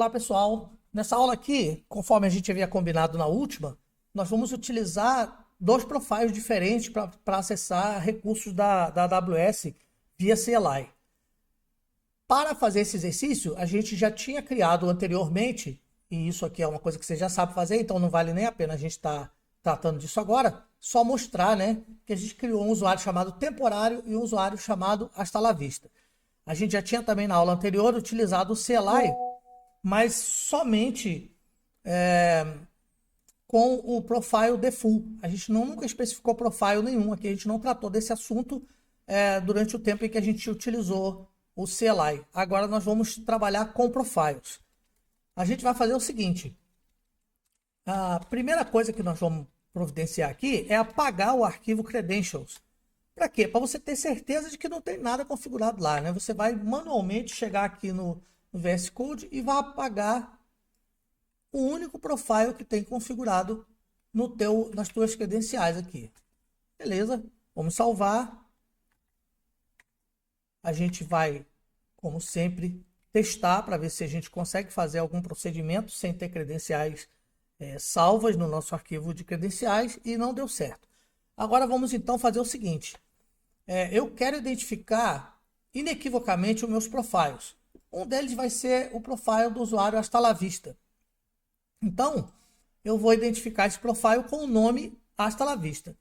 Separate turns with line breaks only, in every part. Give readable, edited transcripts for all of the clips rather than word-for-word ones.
Olá, pessoal. Nessa aula aqui, conforme a gente havia combinado na última, nós vamos utilizar dois profiles diferentes para acessar recursos da AWS via CLI. Para fazer esse exercício, a gente já tinha criado anteriormente, e isso aqui é uma coisa que você já sabe fazer, então não vale nem a pena a gente estar tratando disso agora, só mostrar, né, que a gente criou um usuário chamado temporário e um usuário chamado hasta la vista. A gente já tinha também na aula anterior utilizado o CLI, mas somente com o profile default. A gente nunca especificou profile nenhum aqui, a gente não tratou desse assunto durante o tempo em que a gente utilizou o CLI. Agora nós vamos trabalhar com profiles. A gente vai fazer o seguinte: a primeira coisa que nós vamos providenciar aqui é apagar o arquivo credentials. Para quê? Para você ter certeza de que não tem nada configurado lá, né? Você vai manualmente chegar aqui no VS Code e vai apagar o único profile que tem configurado nas tuas credenciais aqui. Beleza? Vamos salvar. A gente vai, como sempre, testar para ver se a gente consegue fazer algum procedimento sem ter credenciais salvas no nosso arquivo de credenciais e não deu certo. Agora vamos então fazer o seguinte. Eu quero identificar inequivocamente os meus profiles. Um deles vai ser o profile do usuário hasta la vista. Então, eu vou identificar esse profile com o nome hasta la vista.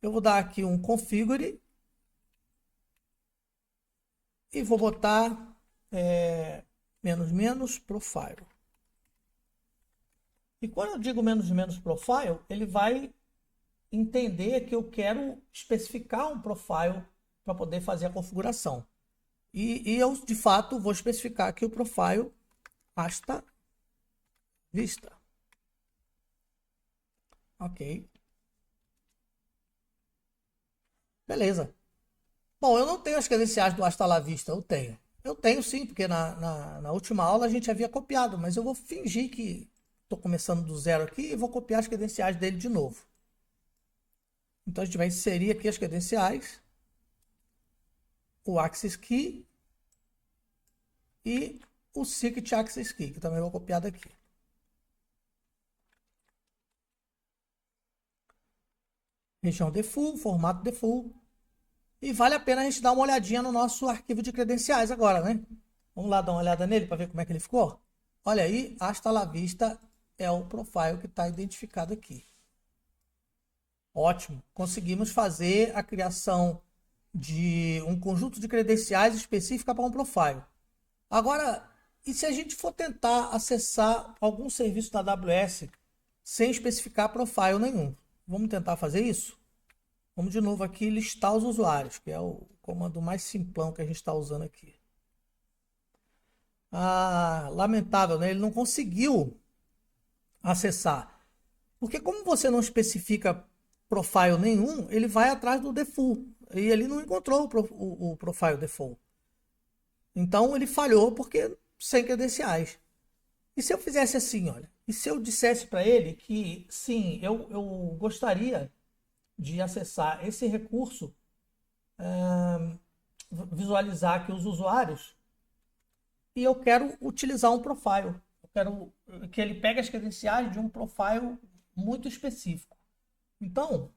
Eu vou dar aqui um configure e vou botar -- profile. E quando eu digo -- profile, ele vai entender que eu quero especificar um profile para poder fazer a configuração. E eu, de fato, vou especificar aqui o profile hasta vista. Ok. Beleza. Bom, eu não tenho as credenciais do hasta la vista, eu tenho. Eu tenho sim, porque na última aula a gente havia copiado, mas eu vou fingir que estou começando do zero aqui e vou copiar as credenciais dele de novo. Então a gente vai inserir aqui as credenciais, o access key e o secret access key, que também vou copiar daqui. Região default, formato default. E vale a pena a gente dar uma olhadinha no nosso arquivo de credenciais agora, né? Vamos lá dar uma olhada nele para ver como é que ele ficou? Olha aí, hasta la vista é o profile que está identificado aqui. Ótimo, conseguimos fazer a criação de um conjunto de credenciais específica para um profile. Agora, e se a gente for tentar acessar algum serviço da AWS sem especificar profile nenhum? Vamos tentar fazer isso? Vamos de novo aqui listar os usuários, que é o comando mais simplão que a gente está usando aqui. Lamentável, né? Ele não conseguiu acessar. Porque como você não especifica profile nenhum, ele vai atrás do default. E ele não encontrou o profile default. Então ele falhou porque sem credenciais. E se eu fizesse assim, olha, e se eu dissesse para ele que sim, eu gostaria de acessar esse recurso, visualizar aqui os usuários, e eu quero utilizar um profile. Eu quero que ele pegue as credenciais de um profile muito específico. Então,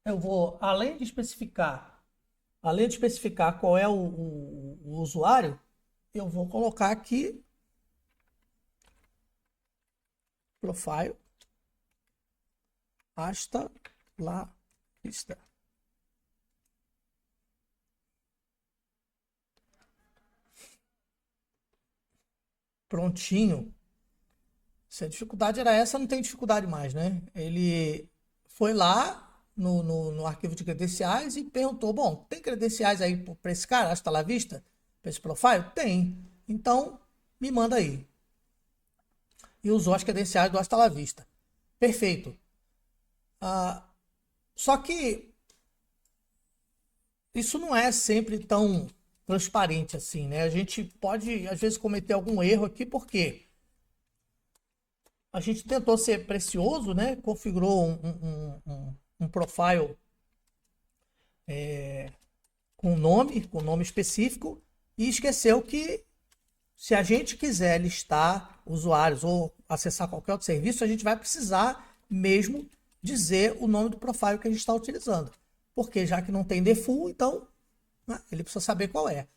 eu vou, além de especificar qual é o usuário, eu vou colocar aqui profile hasta la vista. Prontinho. Se a dificuldade era essa, não tem dificuldade mais, né? Ele foi lá no arquivo de credenciais e perguntou: bom, tem credenciais aí para esse cara, hasta la vista? Para esse profile? Tem. Então, me manda aí. E usou as credenciais do hasta la vista. Perfeito. Só que isso não é sempre tão transparente assim, né? A gente pode, às vezes, cometer algum erro aqui, porque a gente tentou ser precioso, né? Configurou um profile com nome específico e esqueceu que Se a gente quiser listar usuários ou acessar qualquer outro serviço, a gente vai precisar mesmo dizer o nome do profile que a gente está utilizando. Porque já que não tem default, então, né, ele precisa saber qual é.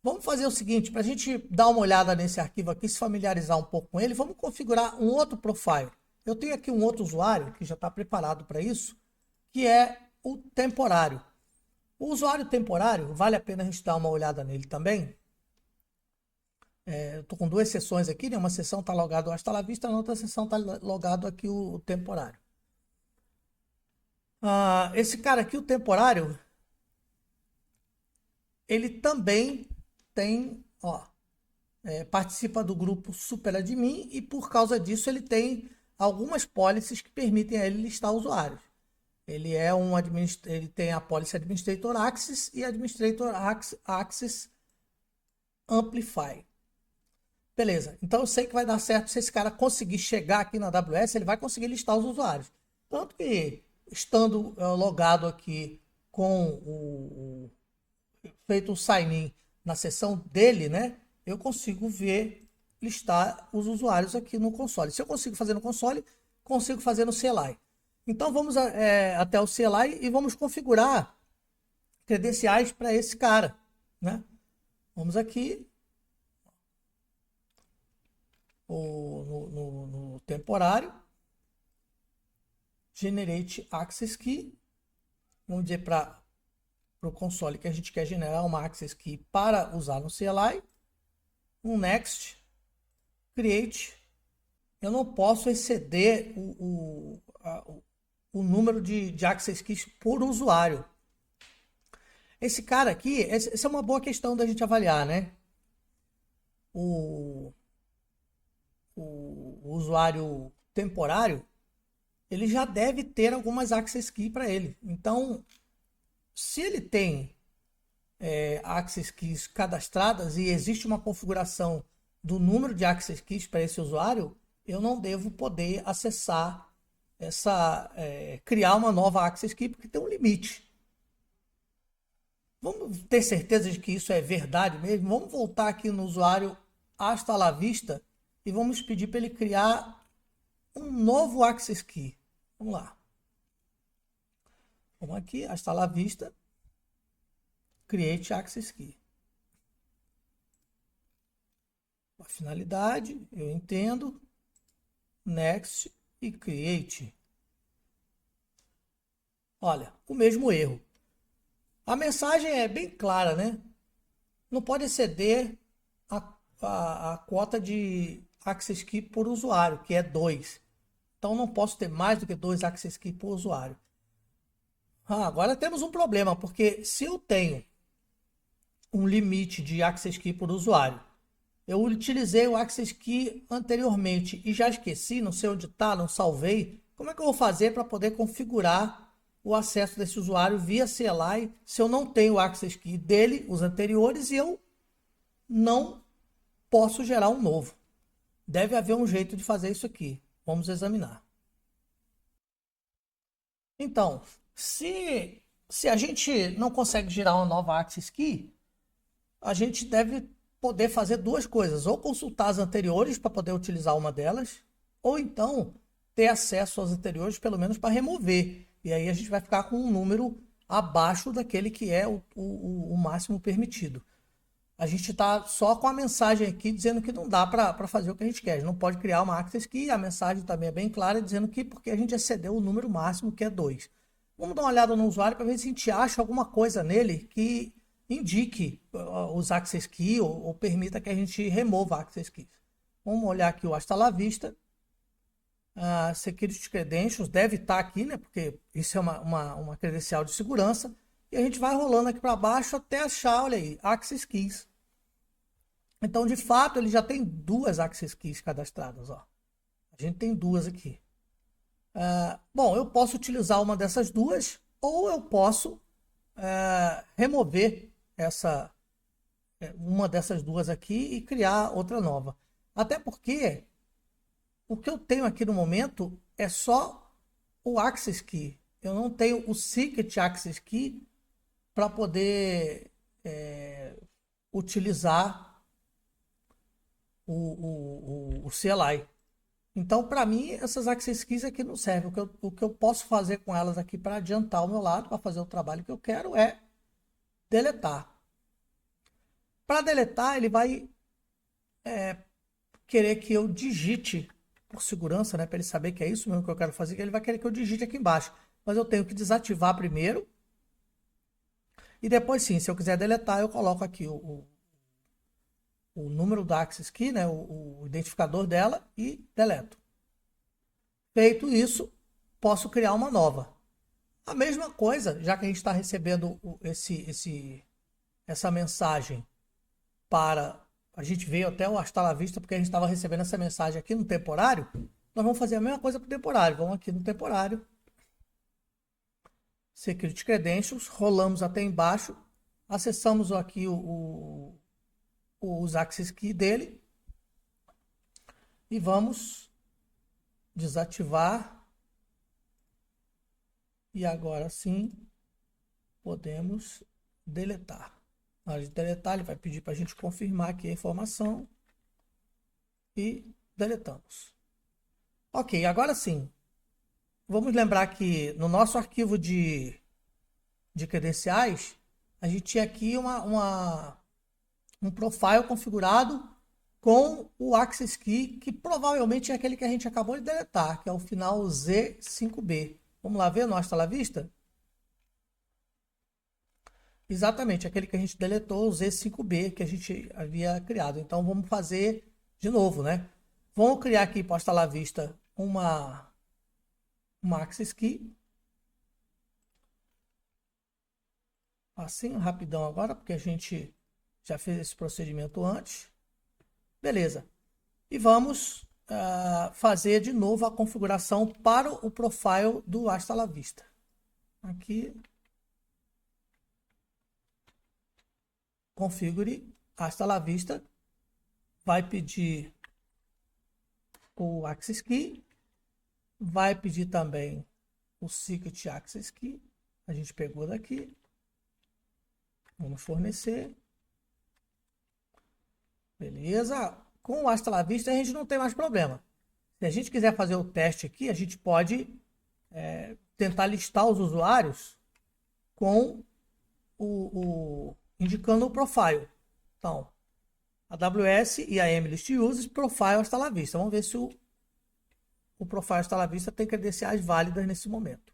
Vamos fazer o seguinte, para a gente dar uma olhada nesse arquivo aqui, se familiarizar um pouco com ele, vamos configurar um outro profile. Eu tenho aqui um outro usuário que já está preparado para isso, que é o temporário. O usuário temporário, vale a pena a gente dar uma olhada nele também. Eu estou com duas sessões aqui, né? Uma sessão está logado o hasta la vista, na outra sessão está logado aqui o temporário. Esse cara aqui, o temporário, ele também tem, participa do grupo SuperAdmin e por causa disso ele tem algumas policies que permitem a ele listar usuários. Ele é ele tem a policy Administrator Access e Administrator Access Amplify. Beleza, então eu sei que vai dar certo se esse cara conseguir chegar aqui na AWS, ele vai conseguir listar os usuários. Tanto que, estando logado aqui com feito o sign-in na seção dele, né, eu consigo listar os usuários aqui no console. Se eu consigo fazer no console, consigo fazer no CLI. Então vamos até o CLI e vamos configurar credenciais para esse cara, né? Vamos aqui no temporário, Generate Access Key. Vamos dizer para o console que a gente quer generar uma Access Key para usar no CLI. Um Next, Create. Eu não posso exceder o número de Access Keys por usuário. Esse cara aqui, essa é uma boa questão da gente avaliar, né? O usuário temporário, ele já deve ter algumas Access Keys para ele. Então, se ele tem Access Keys cadastradas e existe uma configuração do número de Access Keys para esse usuário, eu não devo poder acessar criar uma nova Access Key, porque tem um limite. Vamos ter certeza de que isso é verdade mesmo? Vamos voltar aqui no usuário hasta la vista e vamos pedir para ele criar um novo Access Key. Vamos lá. Vamos aqui, hasta la vista, Create Access Key. A finalidade, eu entendo, Next e Create. Olha, o mesmo erro. A mensagem é bem clara, né? Não pode exceder a quota de Access Key por usuário, que é 2. Então não posso ter mais do que 2 Access Key por usuário. Agora temos um problema, porque se eu tenho um limite de Access Key por usuário, eu utilizei o Access Key anteriormente e já esqueci, não sei onde está, não salvei, como é que eu vou fazer para poder configurar o acesso desse usuário via CLI se eu não tenho o Access Key dele, os anteriores, e eu não posso gerar um novo? Deve haver um jeito de fazer isso aqui. Vamos examinar. Então, se a gente não consegue gerar uma nova Access Key, a gente deve poder fazer duas coisas: ou consultar as anteriores para poder utilizar uma delas, ou então ter acesso às anteriores, pelo menos para remover. E aí a gente vai ficar com um número abaixo daquele que é o máximo permitido. A gente está só com a mensagem aqui dizendo que não dá para fazer o que a gente quer. A gente não pode criar uma Access Key. A mensagem também é bem clara, dizendo que porque a gente excedeu o número máximo, que é 2. Vamos dar uma olhada no usuário para ver se a gente acha alguma coisa nele que indique os Access Key ou permita que a gente remova Access Keys. Vamos olhar aqui o hasta la vista. Security Credentials deve estar aqui, né? Porque isso é uma credencial de segurança. E a gente vai rolando aqui para baixo até achar, olha aí, Access Keys. Então, de fato, ele já tem 2 Access Keys cadastradas, ó. A gente tem 2 aqui. Bom, eu posso utilizar uma dessas 2 ou eu posso remover uma dessas 2 aqui e criar outra nova. Até porque o que eu tenho aqui no momento é só o Access Key. Eu não tenho o Secret Access Key para poder utilizar o CLI. Então, para mim, essas access keys aqui não servem. O que eu posso fazer com elas aqui para adiantar o meu lado, para fazer o trabalho que eu quero, é deletar. Para deletar, ele vai querer que eu digite, por segurança, né, para ele saber que é isso mesmo que eu quero fazer, que ele vai querer que eu digite aqui embaixo. Mas eu tenho que desativar primeiro. E depois, sim, se eu quiser deletar, eu coloco aqui o número da access key, né, o identificador dela, e deleto. Feito isso, posso criar uma nova. A mesma coisa, já que a gente está recebendo essa mensagem para... A gente veio até o Hasta la Vista porque a gente estava recebendo essa mensagem aqui no temporário. Nós vamos fazer a mesma coisa para o temporário. Vamos aqui no temporário. Security Credentials. Rolamos até embaixo. Acessamos aqui os access key dele. E vamos desativar. E agora sim podemos deletar. Na hora de deletar, ele vai pedir para a gente confirmar aqui a informação. E deletamos. Ok, agora sim. Vamos lembrar que no nosso arquivo de credenciais, a gente tinha aqui um profile configurado com o access key, que provavelmente é aquele que a gente acabou de deletar, que é o final Z5B. Vamos lá ver no Hasta la Vista? Exatamente, aquele que a gente deletou, o Z5B, que a gente havia criado. Então, vamos fazer de novo, né? Vamos criar aqui para Hasta la Vista uma access key. Assim, rapidão agora, porque a gente já fez esse procedimento antes. Beleza. E vamos fazer de novo a configuração para o profile do Hasta la Vista. Aqui. Configure Hasta la Vista. Vai pedir o access key. Vai pedir também o secret access key. A gente pegou daqui. Vamos fornecer. Beleza. Com o Hasta la Vista a gente não tem mais problema. Se a gente quiser fazer o teste aqui, a gente pode tentar listar os usuários com indicando o profile. Então, AWS e a MList Users, profile Hasta la Vista. Vamos ver se o profile Hasta la Vista tem credenciais válidas nesse momento.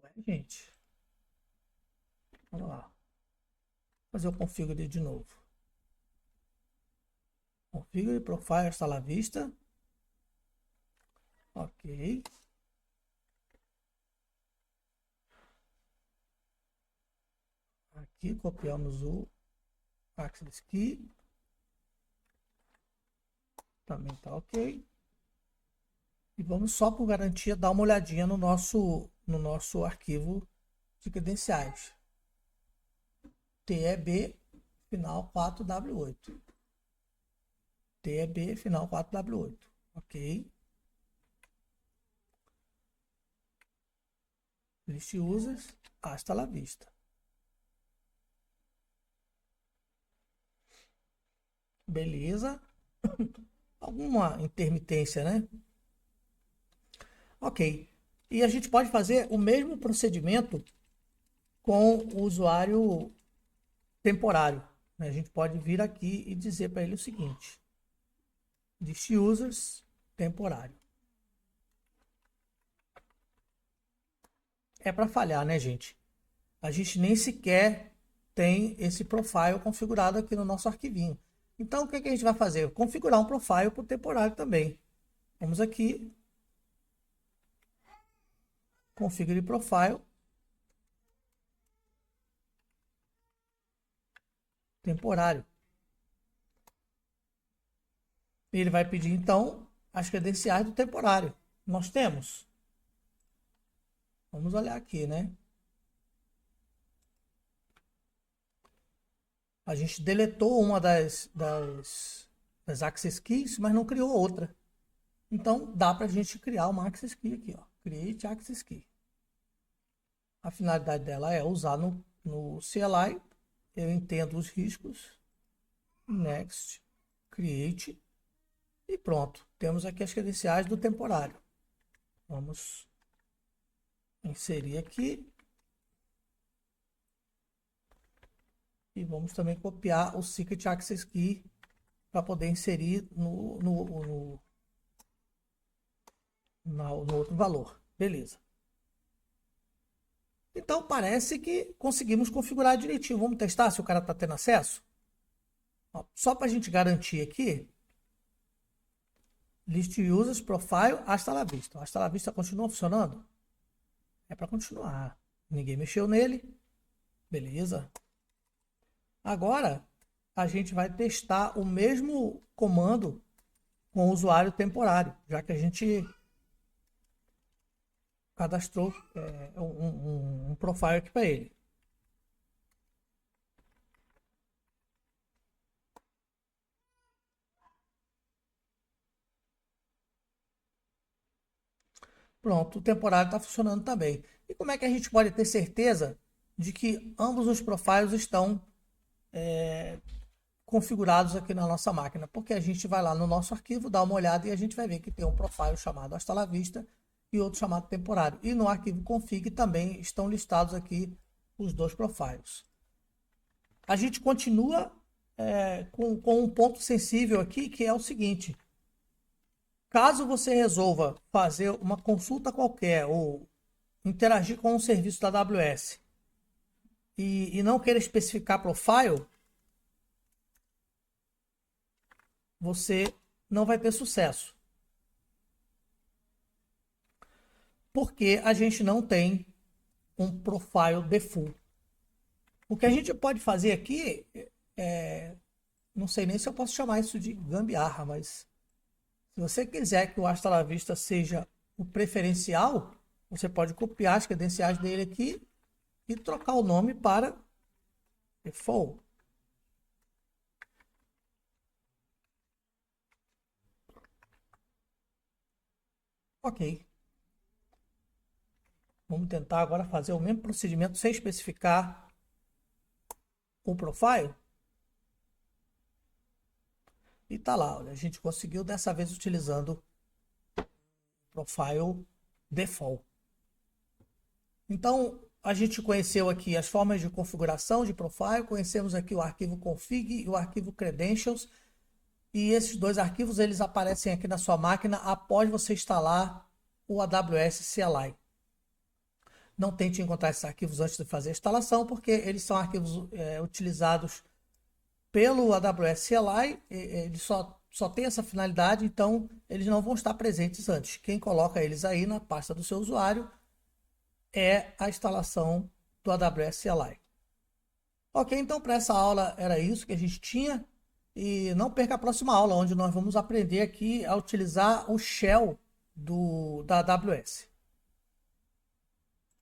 Ué, gente. Vamos lá. Fazer o configure de novo. Configure profile Hasta la Vista. Ok. Aqui copiamos o access key. Também tá ok. E vamos só por garantia dar uma olhadinha no nosso arquivo de credenciais. TEB final 4W8. TEB final 4W8. Ok. List users, hasta la vista. Beleza. Alguma intermitência, né? Ok. E a gente pode fazer o mesmo procedimento com o usuário temporário. A gente pode vir aqui e dizer para ele o seguinte: list users temporário. É para falhar, né, gente? A gente nem sequer tem esse profile configurado aqui no nosso arquivinho. Então, o que a gente vai fazer? Configurar um profile para o temporário também. Vamos aqui. Configure profile. Temporário. Ele vai pedir, então, as credenciais do temporário. Nós temos. Vamos olhar aqui, né? A gente deletou uma das access keys, mas não criou outra. Então, dá para a gente criar uma access key aqui, ó. Create access key. A finalidade dela é usar no CLI. Eu entendo os riscos. Next. Create. E pronto. Temos aqui as credenciais do temporário. Vamos inserir aqui. E vamos também copiar o Secret Access Key para poder inserir no outro valor. Beleza. Então, parece que conseguimos configurar direitinho. Vamos testar se o cara está tendo acesso? Ó, só para a gente garantir aqui. List Users, Profile, hasta la vista. Hasta la vista continua funcionando? É para continuar. Ninguém mexeu nele. Beleza. Agora, a gente vai testar o mesmo comando com o usuário temporário, já que a gente cadastrou um profile aqui para ele. Pronto, o temporário está funcionando também. E como é que a gente pode ter certeza de que ambos os profiles estão configurados aqui na nossa máquina? Porque a gente vai lá no nosso arquivo, dá uma olhada e a gente vai ver que tem um profile chamado hasta la vista e outro chamado temporário. E no arquivo config também estão listados aqui os dois profiles. A gente continua com um ponto sensível aqui, que é o seguinte. Caso você resolva fazer uma consulta qualquer ou interagir com um serviço da AWS e não queira especificar profile, você não vai ter sucesso. Porque a gente não tem um profile default. O que a gente pode fazer aqui, não sei nem se eu posso chamar isso de gambiarra, mas se você quiser que o hasta la vista seja o preferencial, você pode copiar as credenciais dele aqui e trocar o nome para default. Ok. Vamos tentar agora fazer o mesmo procedimento sem especificar o profile. E tá lá, olha, a gente conseguiu dessa vez utilizando o profile default. Então, a gente conheceu aqui as formas de configuração de profile, conhecemos aqui o arquivo config e o arquivo credentials. E esses dois arquivos, eles aparecem aqui na sua máquina após você instalar o AWS CLI. Não tente encontrar esses arquivos antes de fazer a instalação, porque eles são arquivos utilizados pelo AWS CLI, ele só tem essa finalidade, então eles não vão estar presentes antes. Quem coloca eles aí na pasta do seu usuário é a instalação do AWS CLI. Ok, então para essa aula era isso que a gente tinha. E não perca a próxima aula, onde nós vamos aprender aqui a utilizar o shell da AWS.